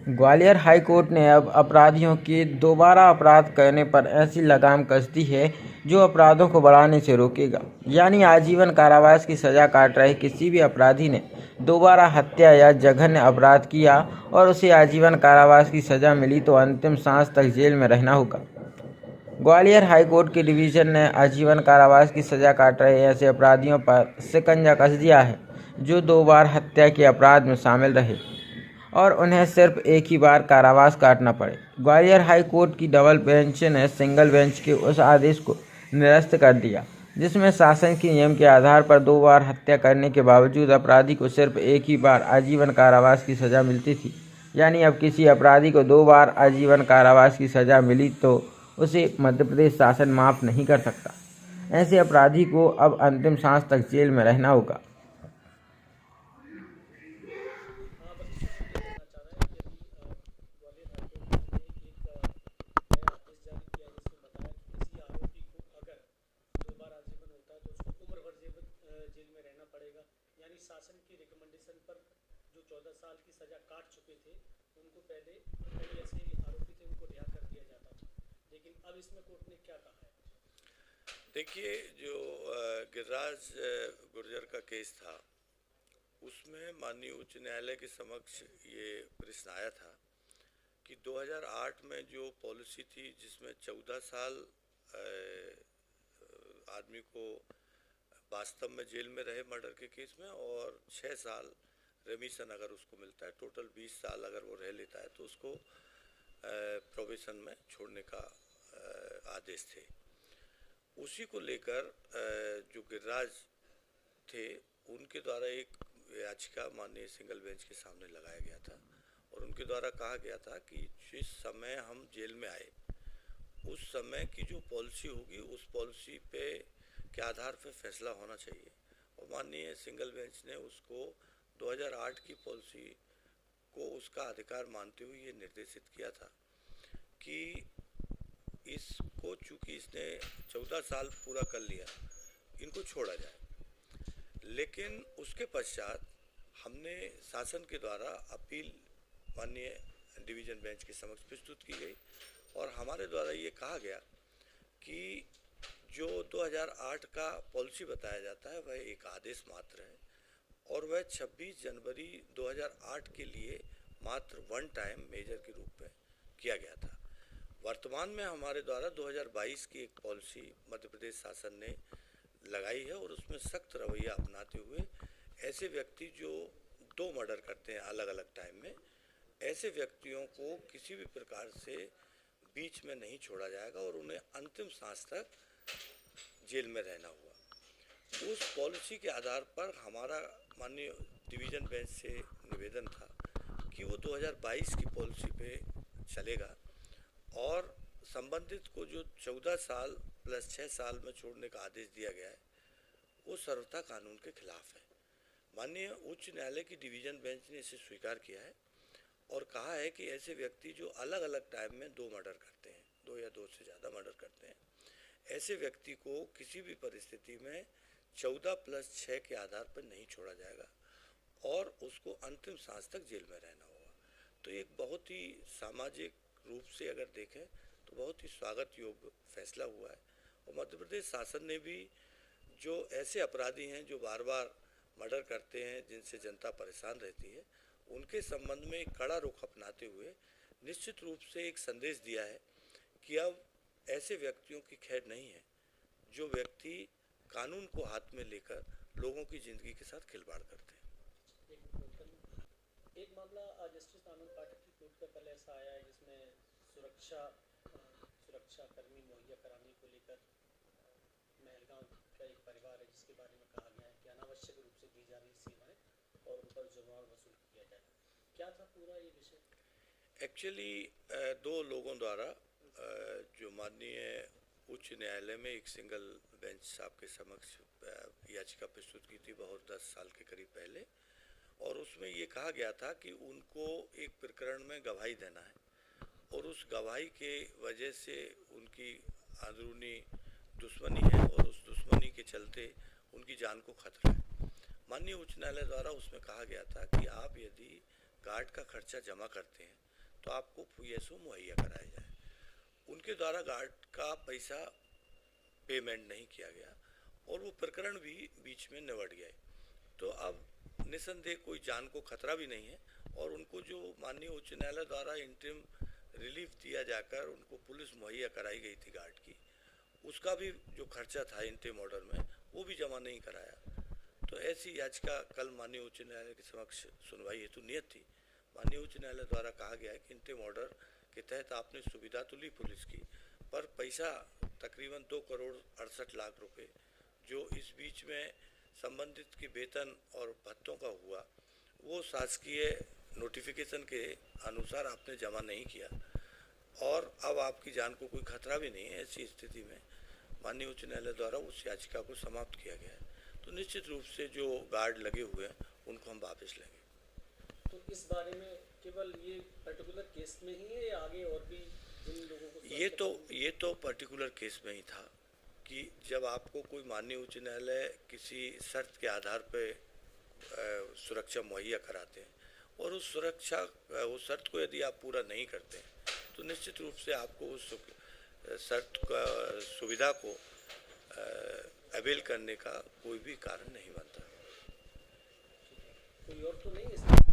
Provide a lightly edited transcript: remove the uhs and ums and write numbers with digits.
Gwalior high court ने अब अपराधियों के दोबारा अपराध करने पर ऐसी लगाम कस दी है जो अपराधों को बढ़ाने से रोकेगा। यानी आजीवन कारावास की सजा काट रहे किसी भी अपराधी ने दोबारा हत्या या जघन्य अपराध किया और उसे आजीवन कारावास की सजा मिली तो अंतिम सांस तक जेल में रहना होगा। ग्वालियर हाई कोर्ट की डिवीजन ने आजीवन कारावास की सजा काट रहे ऐसे अपराधियों पर शिकंजा कस दिया है जो 2 बार हत्या के अपराध में शामिल रहे और उन्हें सिर्फ एक ही बार कारावास काटना पड़े। ग्वालियर हाई कोर्ट की डबल बेंच ने सिंगल बेंच के उस आदेश को निरस्त कर दिया जिसमें शासन के नियम के आधार पर 2 बार हत्या करने के बावजूद अपराधी को सिर्फ एक ही बार आजीवन कारावास की सजा मिलती थी। यानी अब किसी अपराधी को 2 बार आजीवन कारावास की सजा मिली तो उसे मध्य प्रदेश शासन माफ नहीं कर सकता। ऐसे अपराधी को अब अंतिम सांस तक जेल में रहना होगा। शासन की रिकमेंडेशन पर जो 14 साल की सजा काट चुके थे उनको पहले कई ऐसे आरोपी थे उनको रिहा कर दिया जाता था, लेकिन अब इसमें कोर्ट ने क्या कहा है? देखिए, जो गिरिराज गुर्जर का केस था उसमें माननीय उच्च न्यायालय के समक्ष ये प्रश्न आया था कि 2008 में जो पॉलिसी थी जिसमें 14 साल आदमी को वास्तव में जेल में रहे मर्डर के केस में और 6 साल रेमिशन अगर उसको मिलता है, टोटल 20 साल अगर वो रह लेता है तो उसको प्रोबेशन में छोड़ने का आदेश थे। उसी को लेकर जो गिरिराज थे उनके द्वारा एक याचिका माननीय सिंगल बेंच के सामने लगाया गया था और उनके द्वारा कहा गया था कि जिस समय हम जेल में आए उस समय की जो पॉलिसी होगी उस पॉलिसी पे के आधार पर फैसला होना चाहिए और माननीय सिंगल बेंच ने उसको 2008 की पॉलिसी को उसका अधिकार मानते हुए ये निर्देशित किया था कि इसको चूंकि इसने 14 साल पूरा कर लिया इनको छोड़ा जाए। लेकिन उसके पश्चात हमने शासन के द्वारा अपील माननीय डिवीजन बेंच के समक्ष प्रस्तुत की गई और हमारे द्वारा ये कहा गया कि जो 2008 का पॉलिसी बताया जाता है वह एक आदेश मात्र है और वह 26 जनवरी 2008 के लिए मात्र वन टाइम मेजर के रूप में किया गया था। वर्तमान में हमारे द्वारा 2022 की एक पॉलिसी मध्य प्रदेश शासन ने लगाई है और उसमें सख्त रवैया अपनाते हुए ऐसे व्यक्ति जो 2 मर्डर करते हैं अलग अलग टाइम में, ऐसे व्यक्तियों को किसी भी प्रकार से बीच में नहीं छोड़ा जाएगा और उन्हें अंतिम सांस तक जेल में रहना हुआ। उस पॉलिसी के आधार पर हमारा माननीय डिवीजन बेंच से निवेदन था कि वो 2022 की पॉलिसी पे चलेगा और संबंधित को जो 14 साल प्लस 6 साल में छोड़ने का आदेश दिया गया है वो सर्वथा कानून के खिलाफ है। माननीय उच्च न्यायालय की डिवीजन बेंच ने इसे स्वीकार किया है और कहा है कि ऐसे व्यक्ति जो अलग अलग टाइम में 2 मर्डर करते हैं, 2 या 2 से ज़्यादा मर्डर करते हैं, ऐसे व्यक्ति को किसी भी परिस्थिति में 14 + 6 के आधार पर नहीं छोड़ा जाएगा और उसको अंतिम सांस तक जेल में रहना होगा। तो एक बहुत ही सामाजिक रूप से अगर देखें तो बहुत ही स्वागत योग्य फैसला हुआ है और मध्य प्रदेश शासन ने भी जो ऐसे अपराधी हैं जो बार बार मर्डर करते हैं, जिनसे जनता परेशान रहती है, उनके संबंध में एक कड़ा रुख अपनाते हुए निश्चित रूप से एक संदेश दिया है कि अब ऐसे व्यक्तियों की खैर नहीं है जो व्यक्ति कानून को हाथ में लेकर लोगों की जिंदगी के साथ खिलवाड़ करते हैं। एक मामला जस्टिस आनंद पाठक की कोर्ट का कल ऐसा आया है जिसमें सुरक्षा कर्मी मुहैया कराने को लेकर महलगांव का एक परिवार है जिसके बारे में कहा गया है कि अनावश्यक रूप से दी जा रही सेवाएं और उन पर जुर्माना वसूल किया जाए। क्या था पूरा ये विषय? एक्चुअली 2 लोगों द्वारा जो माननीय उच्च न्यायालय में एक सिंगल बेंच साहब के समक्ष याचिका प्रस्तुत की थी बहुत 10 साल के करीब पहले और उसमें ये कहा गया था कि उनको एक प्रकरण में गवाही देना है और उस गवाही के वजह से उनकी अंदरूनी दुश्मनी है और उस दुश्मनी के चलते उनकी जान को खतरा है। माननीय उच्च न्यायालय द्वारा उसमें कहा गया था कि आप यदि गार्ड का खर्चा जमा करते हैं तो आपको PSO मुहैया कराया जाए। उनके द्वारा गार्ड का पैसा पेमेंट नहीं किया गया और वो प्रकरण भी बीच में निबट गए। तो अब निसंदेह कोई जान को खतरा भी नहीं है और उनको जो माननीय उच्च न्यायालय द्वारा इंटरिम रिलीफ दिया जाकर उनको पुलिस मुहैया कराई गई थी गार्ड की, उसका भी जो खर्चा था इंटरिम ऑर्डर में वो भी जमा नहीं कराया। तो ऐसी याचिका कल माननीय उच्च न्यायालय के समक्ष सुनवाई हेतु नियत थी। माननीय उच्च न्यायालय द्वारा कहा गया है कि इंटरिम ऑर्डर के तहत आपने सुविधा तो ली पुलिस की, पर पैसा तकरीबन 2,68,00,000 रुपए जो इस बीच में संबंधित के वेतन और भत्तों का हुआ, वो शासकीय नोटिफिकेशन के अनुसार आपने जमा नहीं किया और अब आपकी जान को कोई खतरा भी नहीं है। ऐसी स्थिति में माननीय उच्च न्यायालय द्वारा उस याचिका को समाप्त किया गया है। तो निश्चित रूप से जो गार्ड लगे हुए हैं उनको हम वापस लेंगे। तो इस बारे में केवल ये पर्टिकुलर केस में ही है या आगे और भी जिन लोगों को ये तो पर्टिकुलर केस में ही था कि जब आपको कोई माननीय उच्च न्यायालय किसी शर्त के आधार पर सुरक्षा मुहैया कराते हैं और उस शर्त को यदि आप पूरा नहीं करते हैं तो निश्चित रूप से आपको उस शर्त का सुविधा को अवेल करने का कोई भी कारण नहीं बनता। कोई और तो नहीं है